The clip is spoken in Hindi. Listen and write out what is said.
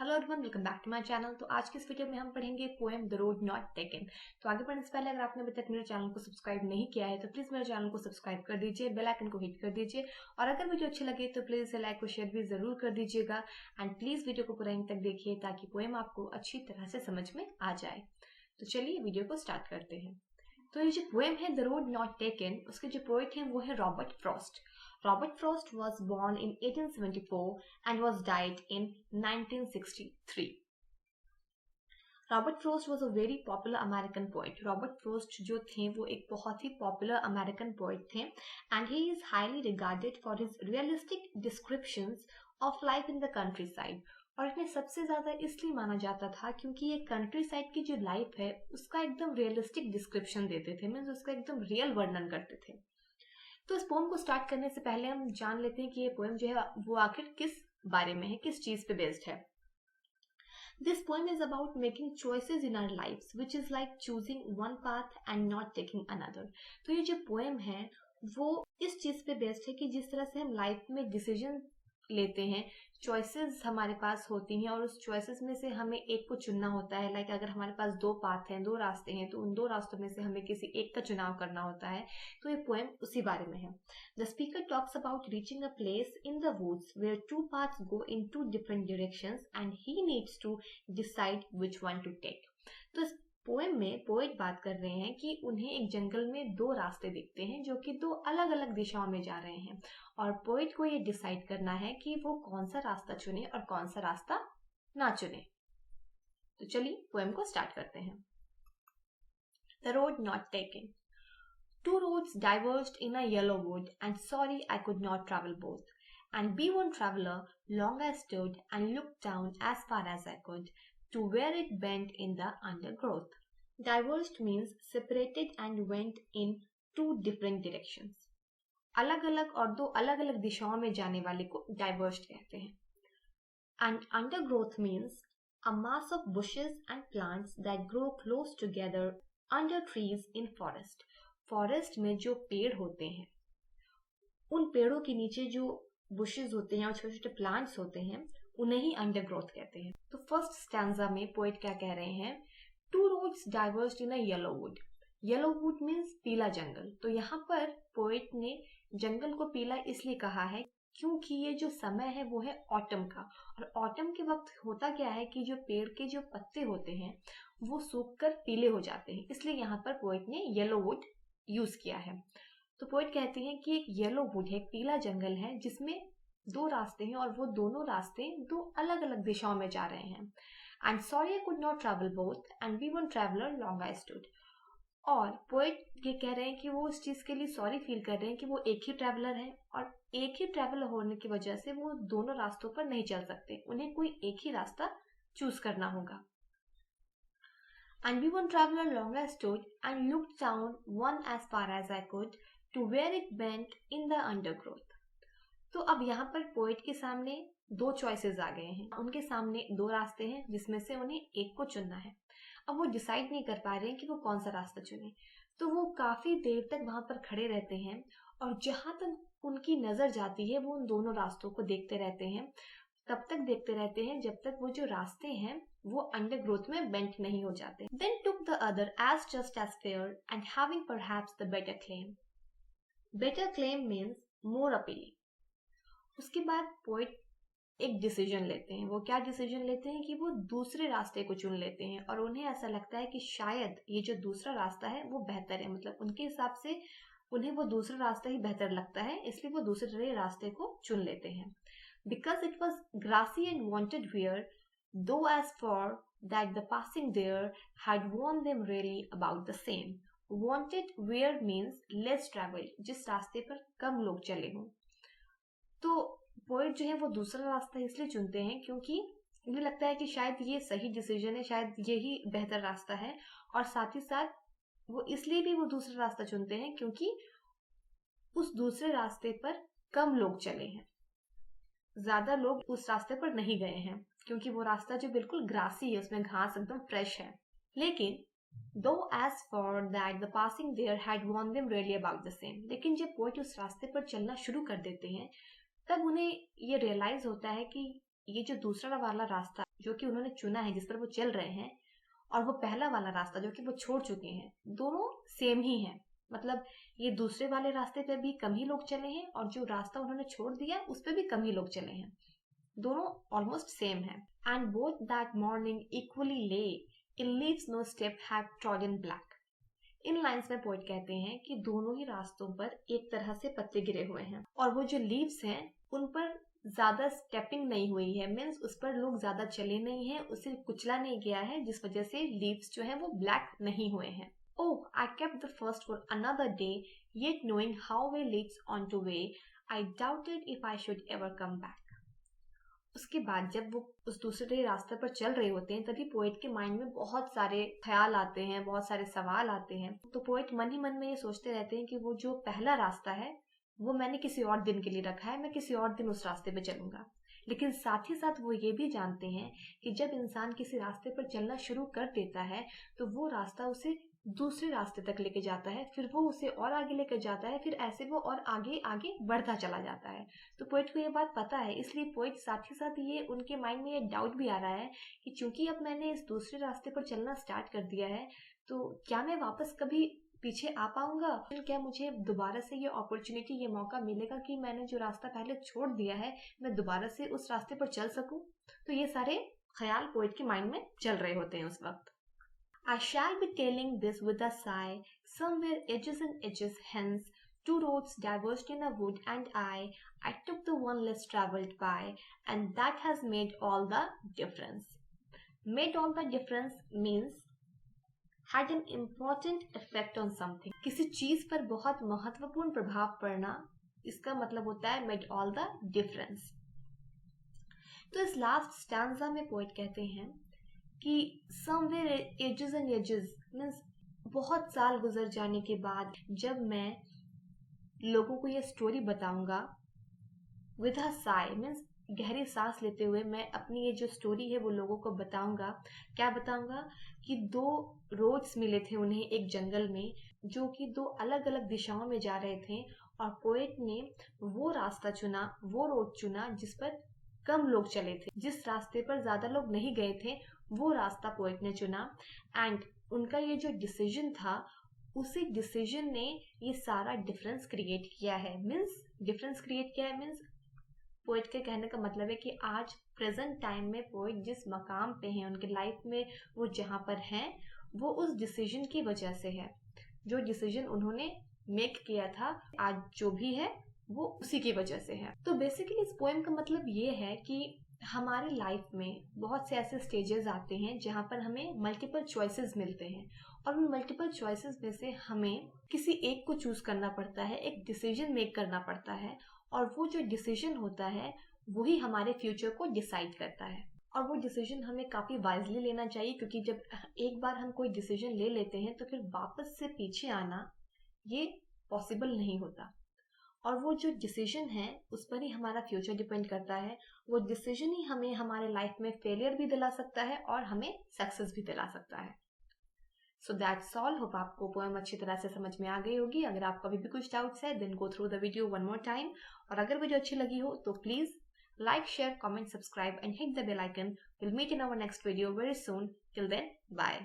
Hello everyone, welcome back to my channel. तो आज के इस वीडियो में हम पढ़ेंगे poem the road not taken. तो आगे बढ़ने से पहले अगर आपने अभी तक मेरे चैनल को सब्सक्राइब नहीं किया है तो प्लीज मेरे चैनल को सब्सक्राइब कर दीजिए, बेल आइकन को हिट कर दीजिए और अगर वीडियो अच्छी लगे तो प्लीज इसे लाइक और शेयर भी जरूर कर दीजिएगा। एंड प्लीज वीडियो को पूरा एंड तक देखिए ताकि पोएम आपको अच्छी तरह से समझ में आ जाए। तो चलिए वीडियो को स्टार्ट करते हैं। तो ये जो पोएम है द रोड नॉट टेकन, उसके जो पोएट हैं वो है Robert Frost. Robert Frost was born in 1874 and was died in 1963. Robert frost was a very popular American poet. Robert frost जो थे वो एक बहुत ही पॉपुलर अमेरिकन पोइट थे and he is highly regarded for his realistic descriptions of life in the country side. और इन्हें सबसे ज्यादा इसलिए माना जाता था क्योंकि ये कंट्री साइड की जो लाइफ है उसका एकदम रियलिस्टिक डिस्क्रिप्शन देते थे, मीन्स उसका एकदम रियल वर्णन करते थे। तो इस पोएम को स्टार्ट करने से पहले हम जान लेते हैं कि ये पोएम जो है वो आखिर किस बारे में है, किस चीज पे बेस्ड है। This poem is about making choices in our lives, which is like choosing one path and not taking another. तो ये जो पोएम है वो इस चीज पे बेस्ड है कि जिस तरह से हम लाइफ में डिसीजन लेते हैं, चॉइसेस हमारे पास होती हैं और उस चॉइसेस में से हमें एक को चुनना होता है। लाइक अगर हमारे पास दो पाथ हैं, दो रास्ते हैं, तो उन दो रास्तों में से हमें किसी एक का चुनाव करना होता है। तो ये पोएम उसी बारे में है। The speaker talks about reaching a place in the woods where two paths go in two different directions and he needs to decide which one to take. तो इस पोएम में पोएट बात कर रहे हैं कि उन्हें एक जंगल में दो रास्ते दिखते हैं जो कि दो अलग अलग दिशाओं में जा रहे हैं और पोएट को ये डिसाइड करना है कि वो कौन सा रास्ता चुने और कौन सा रास्ता ना चुने। तो चलिए पोएम को स्टार्ट करते हैं। The road not taken. Two roads diverged in a yellow wood, and sorry I could not travel both. And be one traveler, long I stood and looked down as far as I could, to where it bent in the undergrowth. Diverged means separated and went in two different directions. अलग अलग और दो अलग अलग दिशाओं में जाने वाले को diverged कहते हैं. And undergrowth means a mass of bushes and plants that grow close together under trees in forest. Forest में जो पेड़ होते हैं उन पेड़ों के नीचे जो बुशेस होते हैं और छोटे छोटे प्लांट्स होते हैं उन्हें ही अंडरग्रोथ कहते हैं। तो फर्स्ट स्टैंजा में पोएट क्या कह रहे हैं, two roads diverged in a yellow wood. Yellow wood means पीला जंगल। तो यहाँ पर पोएट ने जंगल को पीला इसलिए कहा है क्योंकि ये जो समय है वो है ऑटम का, और ऑटम के वक्त होता क्या है कि जो पेड़ के जो पत्ते होते हैं वो सूख कर पीले हो जाते हैं, इसलिए यहाँ पर पोएट ने येलो वुड यूज किया है। तो पोएट कहते हैं कि एक येलो वुड है, पीला जंगल है जिसमें दो रास्ते हैं और वो दोनों रास्ते दो अलग अलग दिशाओं में जा रहे हैं। And sorry I could not travel both and be one traveller long I stood. और पोएट ये कह रहे हैं कि वो इस चीज के लिए सॉरी फील कर रहे हैं कि वो एक ही ट्रैवलर है और एक ही ट्रैवलर होने की वजह से वो दोनों रास्तों पर नहीं चल सकते, उन्हें कोई एक ही रास्ता चूज करना होगा। And we one traveler long I stood and looked down one as far as I could to where it bent in the undergrowth. तो अब यहाँ पर पोएट के सामने दो चॉइसेस आ गए हैं, उनके सामने दो रास्ते हैं जिसमें से उन्हें एक को चुनना है। अब वो डिसाइड नहीं कर पा रहे हैं कि वो कौन सा रास्ता चुने, तो वो काफी देर तक वहां पर खड़े रहते हैं और जहां तक उनकी नजर जाती है वो उन दोनों रास्तों को देखते रहते हैं, तब तक देखते रहते हैं जब तक वो जो रास्ते हैं वो अंडरग्रोथ में बेंट नहीं हो जाते। Then took the other as just as fair and having perhaps the better claim. Better claim means more appealing. उसके बाद पोएट एक डिसीजन लेते हैं। वो क्या डिसीजन लेते हैं कि वो दूसरे रास्ते को चुन लेते हैं और उन्हें ऐसा लगता है कि शायद ये जो दूसरा रास्ता है वो बेहतर है, मतलब उनके हिसाब से उन्हें वो दूसरा रास्ता ही बेहतर लगता है, इसलिए वो दूसरे रास्ते को चुन लेते हैं। Because it was grassy and wanted wear, though as for that the passing there had warned them really about the same. Wanted wear means less traveled, जिस रास्ते पर कम लोग चले हों। तो पोएट जो है वो दूसरा रास्ता इसलिए चुनते हैं क्योंकि उन्हें लगता है कि शायद ये सही डिसीजन है, शायद यही बेहतर रास्ता है, और साथ ही साथ वो इसलिए भी वो दूसरा रास्ता चुनते हैं क्योंकि उस दूसरे रास्ते पर कम लोग चले हैं, ज्यादा लोग उस रास्ते पर नहीं गए हैं क्योंकि वो रास्ता जो बिल्कुल ग्रासी है, उसमें घास एकदम फ्रेश है। लेकिन though as for that the passing there had warned them really about the same, लेकिन जब पोएट उस रास्ते पर चलना शुरू कर देते हैं तब उन्हें ये रियलाइज होता है कि ये जो दूसरा वाला रास्ता जो कि उन्होंने चुना है, जिस पर वो चल रहे हैं, और वो पहला वाला रास्ता जो कि वो छोड़ चुके हैं, दोनों सेम ही है। मतलब ये दूसरे वाले रास्ते पे भी कम ही लोग चले हैं और जो रास्ता उन्होंने छोड़ दिया उस पे भी कम ही लोग चले हैं, दोनों ऑलमोस्ट सेम है। And both that morning equally lay in leaves no step had trodden black. इन लाइंस में पोएट कहते हैं कि दोनों ही रास्तों पर एक तरह से पत्ते गिरे हुए हैं और वो जो लीव्स हैं उन पर ज्यादा स्टेपिंग नहीं हुई है, मीन्स उस पर लोग ज्यादा चले नहीं है, उसे कुचला नहीं गया है, जिस वजह से लीव्स जो है वो ब्लैक नहीं हुए हैं। Oh, I kept the first for another day, yet knowing how way leads on to way, I doubted if I should ever come back. उसके बाद जब वो उस दूसरे रास्ते पर चल रहे होते हैं तभी पोएट के माइंड में बहुत सारे ख्याल आते हैं, बहुत सारे सवाल आते हैं। तो पोएट मन ही मन में ये सोचते रहते हैं कि वो जो पहला रास्ता है वो मैंने किसी और दिन के लिए रखा है, मैं किसी और दिन उस रास्ते पे चलूंगा। लेकिन साथ ही साथ वो ये भी जानते हैं कि जब इंसान किसी रास्ते पर चलना शुरू कर देता है तो वो रास्ता उसे दूसरे रास्ते तक लेके जाता है, फिर वो उसे और आगे लेकर जाता है, फिर ऐसे वो और आगे आगे बढ़ता चला जाता है। तो पोएट को ये बात पता है, इसलिए पोएट साथ ही साथ ये उनके माइंड में ये डाउट भी आ रहा है कि चूंकि अब मैंने इस दूसरे रास्ते पर चलना स्टार्ट कर दिया है तो क्या मैं वापस कभी पीछे आ पाऊंगा, क्या मुझे दोबारा से ये अपॉर्चुनिटी, ये मौका मिलेगा कि मैंने जो रास्ता पहले छोड़ दिया है मैं दोबारा से उस रास्ते पर चल सकूं। तो ये सारे ख्याल पोएट के माइंड में चल रहे होते हैं उस वक्त। I shall be telling this with a sigh, somewhere edges and edges hence, two roads diverged in a wood and I took the one less travelled by, and that has made all the difference. Made all the difference means had an important effect on something. किसी चीज पर बहुत महत्वपूर्ण प्रभाव पड़ना, इसका मतलब होता है made all the difference. तो इस लास्ट स्टैंजा में पोएट कहते हैं कि somewhere ages and ages means बहुत साल गुजर जाने के बाद जब मैं लोगों को ये स्टोरी बताऊंगा, with a sigh means गहरी सांस लेते हुए मैं अपनी ये जो स्टोरी है वो लोगों को बताऊंगा। क्या बताऊंगा कि दो रोड्स मिले थे उन्हें एक जंगल में जो कि दो अलग अलग दिशाओं में जा रहे थे और पोएट ने वो रास्ता चुना, वो रोड चुना जिस पर कम लोग चले थे, जिस रास्ते पर ज्यादा लोग नहीं गए थे वो रास्ता पोएट ने चुना। एंड उनका ये जो डिसीजन था उसी डिसीजन ने ये सारा डिफरेंस क्रिएट किया है। मीन्स डिफरेंस क्रिएट किया है मीन्स पोएट के कहने का मतलब है कि आज प्रेजेंट टाइम में पोएट जिस मकाम पे हैं उनके लाइफ में, वो जहाँ पर हैं वो उस डिसीजन की वजह से है। जो डिसीजन उन्होंने मेक किया था आज जो भी है वो उसी की वजह से है। तो बेसिकली इस पोएम का मतलब ये है कि हमारे लाइफ में बहुत से ऐसे स्टेजेस आते हैं जहाँ पर हमें मल्टीपल चॉइसेस मिलते हैं और उन मल्टीपल चॉइसेस में से हमें किसी एक को चूज करना पड़ता है, एक डिसीजन मेक करना पड़ता है और वो जो डिसीजन होता है वही हमारे फ्यूचर को डिसाइड करता है। और वो डिसीजन हमें काफी वाइजली लेना चाहिए क्योंकि जब एक बार हम कोई डिसीजन ले लेते हैं तो फिर वापस से पीछे आना ये पॉसिबल नहीं होता। और वो जो डिसीजन है उस पर ही हमारा फ्यूचर डिपेंड करता है। वो डिसीजन ही हमें हमारे लाइफ में फेलियर भी दिला सकता है और हमें सक्सेस भी दिला सकता है। So that's all. होप आपको पोएम अच्छी तरह से समझ में आ गई होगी। अगर आपको अभी भी कुछ डाउट्स है then go through the video one more time. और अगर वीडियो अच्छी लगी हो तो please like, share, comment, subscribe and hit the bell icon. We'll meet in our next video very soon. Till then, bye.